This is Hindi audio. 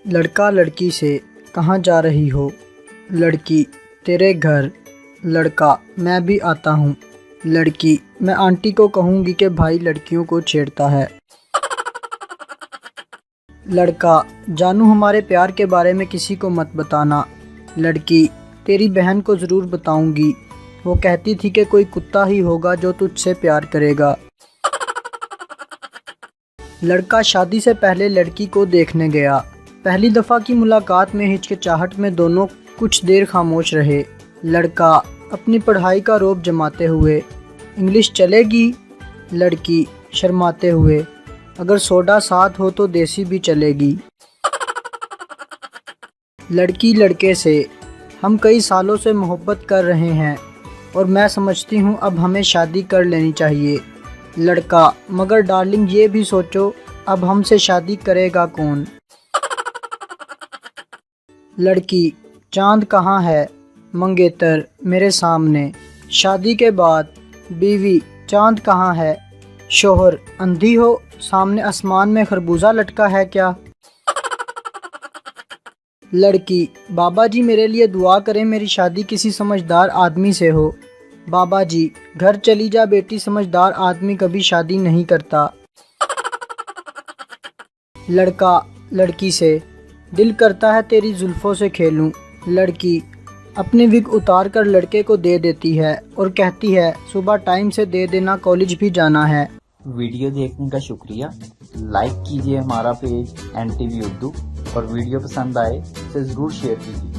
लड़का लड़की से कहाँ जा रही हो? लड़की तेरे घर। लड़का मैं भी आता हूँ। लड़की मैं आंटी को कहूँगी कि भाई लड़कियों को छेड़ता है। लड़का जानू हमारे प्यार के बारे में किसी को मत बताना। लड़की तेरी बहन को ज़रूर बताऊँगी, वो कहती थी कि कोई कुत्ता ही होगा जो तुझसे प्यार करेगा। लड़का शादी से पहले लड़की को देखने गया। पहली दफ़ा की मुलाकात में हिचकिचाहट में दोनों कुछ देर खामोश रहे। लड़का अपनी पढ़ाई का रौब जमाते हुए, इंग्लिश चलेगी? लड़की शर्माते हुए, अगर सोडा साथ हो तो देसी भी चलेगी। लड़की लड़के से, हम कई सालों से मोहब्बत कर रहे हैं और मैं समझती हूँ अब हमें शादी कर लेनी चाहिए। लड़का मगर डार्लिंग ये भी सोचो, अब हमसे शादी करेगा कौन? लड़की चांद कहाँ है? मंगेतर मेरे सामने। शादी के बाद बीवी चांद कहाँ है? शोहर अंधी हो, सामने आसमान में खरबूजा लटका है क्या? लड़की बाबा जी मेरे लिए दुआ करें, मेरी शादी किसी समझदार आदमी से हो। बाबा जी घर चली जा बेटी, समझदार आदमी कभी शादी नहीं करता। लड़का लड़की से, दिल करता है तेरी जुल्फ़ों से खेलूं। लड़की अपनी विग उतार कर लड़के को दे देती है और कहती है सुबह टाइम से दे देना, कॉलेज भी जाना है। वीडियो देखने का शुक्रिया। लाइक कीजिए हमारा पेज NTV उर्दू और वीडियो पसंद आए तो ज़रूर शेयर कीजिए।